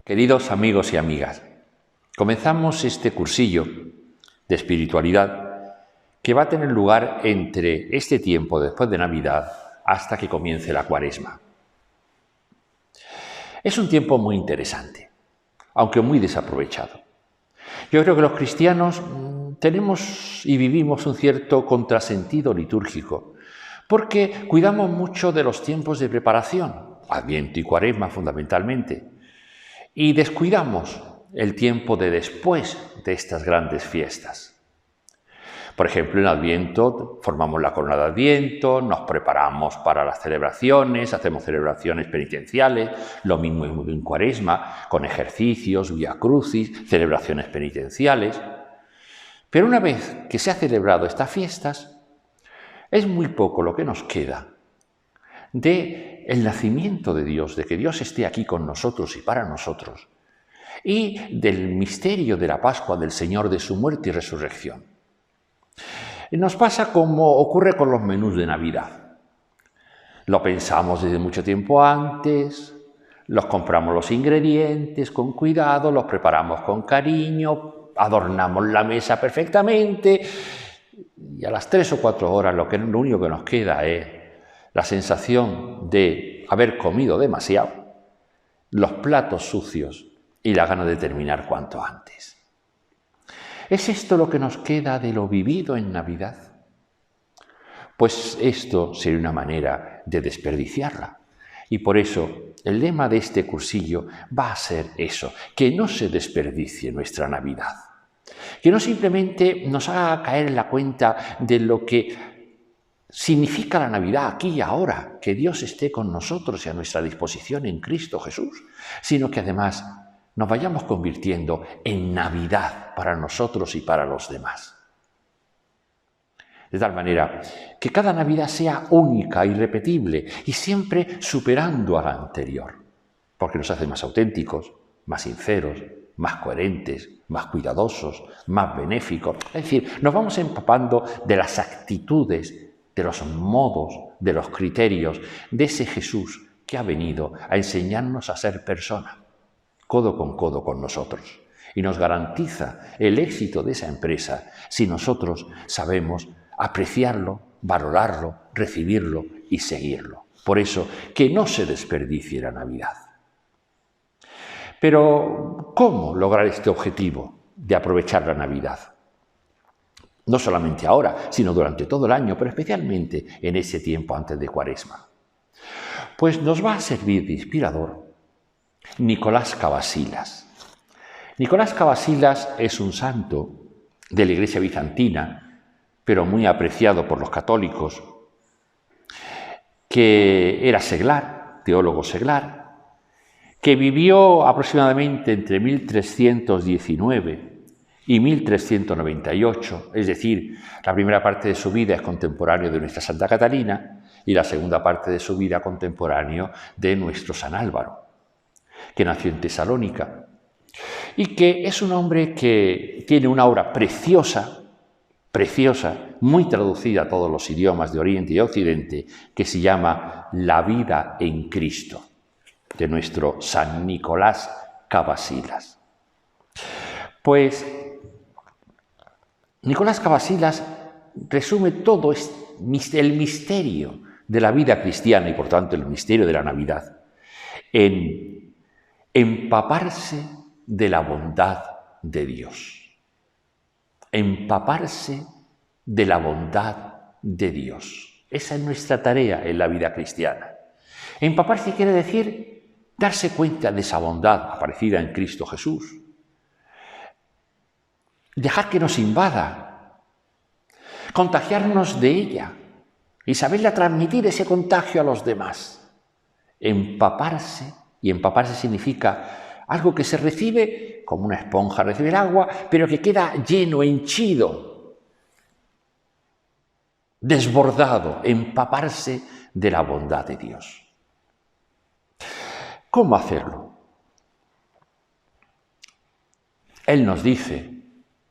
Queridos amigos y amigas, comenzamos este cursillo de espiritualidad que va a tener lugar entre este tiempo después de Navidad hasta que comience la Cuaresma. Es un tiempo muy interesante, aunque muy desaprovechado. Yo creo que los cristianos tenemos y vivimos un cierto contrasentido litúrgico, porque cuidamos mucho de los tiempos de preparación, Adviento y Cuaresma fundamentalmente, y descuidamos el tiempo de después de estas grandes fiestas. Por ejemplo, en Adviento formamos la corona de Adviento, nos preparamos para las celebraciones, hacemos celebraciones penitenciales, lo mismo en Cuaresma, con ejercicios, Vía Crucis, celebraciones penitenciales. Pero una vez que se han celebrado estas fiestas, es muy poco lo que nos queda del nacimiento de Dios, de que Dios esté aquí con nosotros y para nosotros, y del misterio de la Pascua del Señor, de su muerte y resurrección. Nos pasa como ocurre con los menús de Navidad. Lo pensamos desde mucho tiempo antes, los compramos los ingredientes con cuidado, los preparamos con cariño, adornamos la mesa perfectamente y a las 3 o 4 horas lo único que nos queda es la sensación de haber comido demasiado, los platos sucios y la gana de terminar cuanto antes. ¿Es esto lo que nos queda de lo vivido en Navidad? Pues esto sería una manera de desperdiciarla. Y por eso el lema de este cursillo va a ser eso, que no se desperdicie nuestra Navidad. Que no simplemente nos haga caer en la cuenta de lo que significa la Navidad aquí y ahora, que Dios esté con nosotros y a nuestra disposición en Cristo Jesús, sino que además nos vayamos convirtiendo en Navidad para nosotros y para los demás. De tal manera que cada Navidad sea única, irrepetible y siempre superando a la anterior, porque nos hace más auténticos, más sinceros, más coherentes, más cuidadosos, más benéficos. Es decir, nos vamos empapando de las actitudes, de los modos, de los criterios de ese Jesús que ha venido a enseñarnos a ser persona, codo con nosotros. Y nos garantiza el éxito de esa empresa si nosotros sabemos apreciarlo, valorarlo, recibirlo y seguirlo. Por eso, que no se desperdicie la Navidad. Pero, ¿cómo lograr este objetivo de aprovechar la Navidad? No solamente ahora, sino durante todo el año, pero especialmente en ese tiempo antes de Cuaresma. Pues nos va a servir de inspirador Nicolás Cavasilas. Nicolás Cavasilas es un santo de la Iglesia bizantina, pero muy apreciado por los católicos, que era seglar, teólogo seglar, que vivió aproximadamente entre 1319 y 1398, es decir, la primera parte de su vida es contemporáneo de nuestra Santa Catalina y la segunda parte de su vida contemporáneo de nuestro San Álvaro, que nació en Tesalónica y que es un hombre que tiene una obra preciosa, muy traducida a todos los idiomas de Oriente y Occidente, que se llama La vida en Cristo, de nuestro San Nicolás Cavasilas. Pues Nicolás Cavasilas resume todo el misterio de la vida cristiana y por tanto el misterio de la Navidad en empaparse de la bondad de Dios. Empaparse de la bondad de Dios. Esa es nuestra tarea en la vida cristiana. Empaparse quiere decir darse cuenta de esa bondad aparecida en Cristo Jesús. Dejar que nos invada, contagiarnos de ella y saberla transmitir ese contagio a los demás. Empaparse, y empaparse significa algo que se recibe como una esponja recibe el agua, pero que queda lleno, henchido, desbordado, empaparse de la bondad de Dios. ¿Cómo hacerlo? Él nos dice,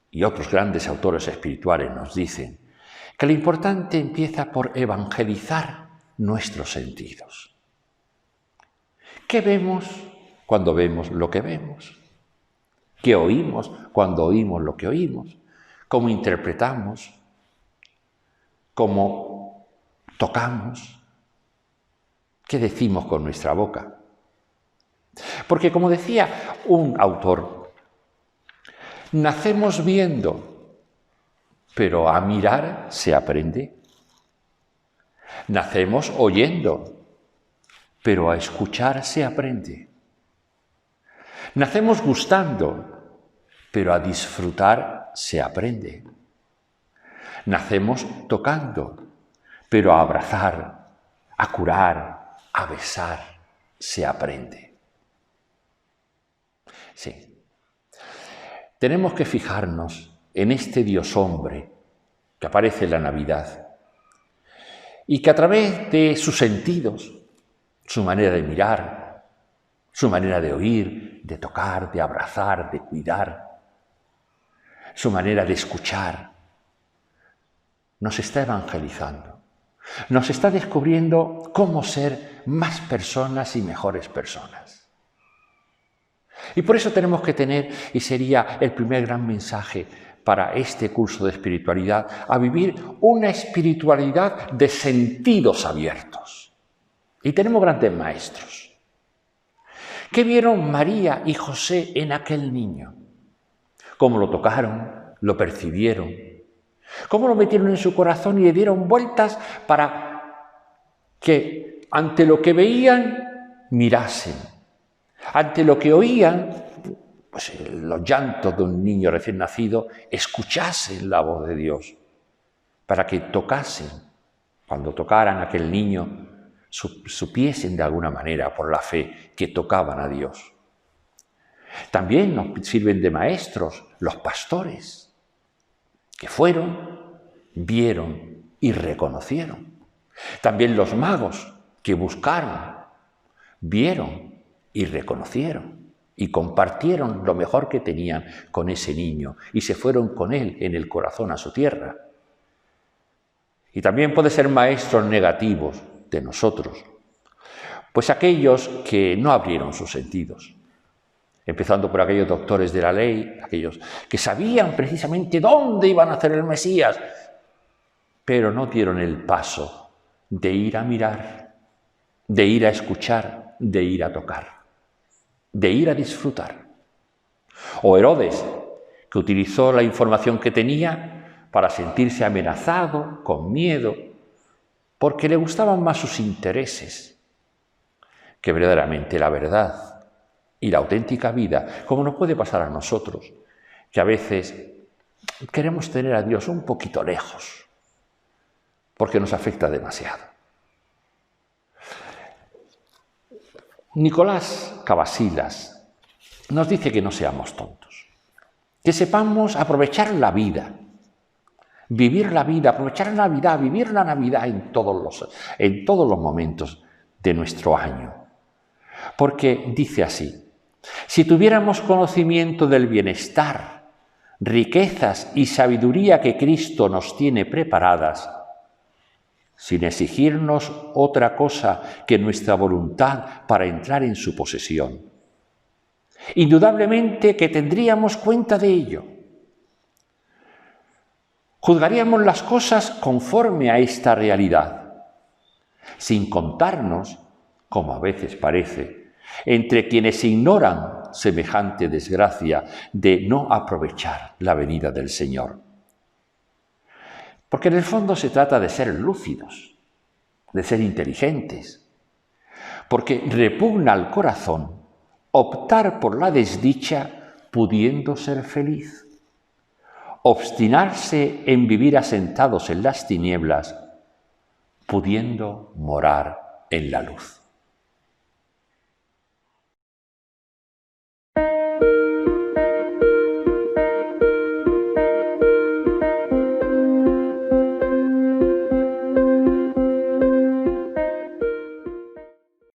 y otros grandes autores espirituales nos dicen, que lo importante empieza por evangelizar nuestros sentidos. ¿Qué vemos cuando vemos lo que vemos, qué oímos cuando oímos lo que oímos, cómo interpretamos, cómo tocamos, qué decimos con nuestra boca. Porque, como decía un autor, nacemos viendo, pero a mirar se aprende. Nacemos oyendo, pero a escuchar se aprende. Nacemos gustando, pero a disfrutar se aprende. Nacemos tocando, pero a abrazar, a curar, a besar se aprende. Sí. Tenemos que fijarnos en este Dios hombre que aparece en la Navidad y que a través de sus sentidos, su manera de mirar, su manera de oír, de tocar, de abrazar, de cuidar, su manera de escuchar, nos está evangelizando, nos está descubriendo cómo ser más personas y mejores personas. Y por eso tenemos que tener, y sería el primer gran mensaje para este curso de espiritualidad, a vivir una espiritualidad de sentidos abiertos. Y tenemos grandes maestros. ¿Qué vieron María y José en aquel niño? ¿Cómo lo tocaron? ¿Lo percibieron? ¿Cómo lo metieron en su corazón y le dieron vueltas para que ante lo que veían mirasen? Ante lo que oían, pues los llantos de un niño recién nacido, escuchasen la voz de Dios, para que tocasen, cuando tocaran a aquel niño, supiesen de alguna manera, por la fe, que tocaban a Dios. También nos sirven de maestros los pastores, que fueron, vieron y reconocieron. También los magos, que buscaron, vieron y reconocieron y compartieron lo mejor que tenían con ese niño y se fueron con él en el corazón a su tierra. Y también puede ser maestros negativos de nosotros, pues aquellos que no abrieron sus sentidos, empezando por aquellos doctores de la ley, aquellos que sabían precisamente dónde iba a nacer el Mesías, pero no dieron el paso de ir a mirar, de ir a escuchar, de ir a tocar, de ir a disfrutar. O Herodes, que utilizó la información que tenía para sentirse amenazado, con miedo, porque le gustaban más sus intereses que verdaderamente la verdad y la auténtica vida, como nos puede pasar a nosotros, que a veces queremos tener a Dios un poquito lejos, porque nos afecta demasiado. Nicolás Cavasilas nos dice que no seamos tontos, que sepamos aprovechar la vida, vivir la vida, aprovechar la Navidad, vivir la Navidad en todos los momentos de nuestro año. Porque dice así: si tuviéramos conocimiento del bienestar, riquezas y sabiduría que Cristo nos tiene preparadas, sin exigirnos otra cosa que nuestra voluntad para entrar en su posesión, indudablemente que tendríamos cuenta de ello. Juzgaríamos las cosas conforme a esta realidad, sin contarnos, como a veces parece, entre quienes ignoran semejante desgracia de no aprovechar la venida del Señor. Porque en el fondo se trata de ser lúcidos, de ser inteligentes, porque repugna al corazón optar por la desdicha pudiendo ser feliz, obstinarse en vivir asentados en las tinieblas pudiendo morar en la luz.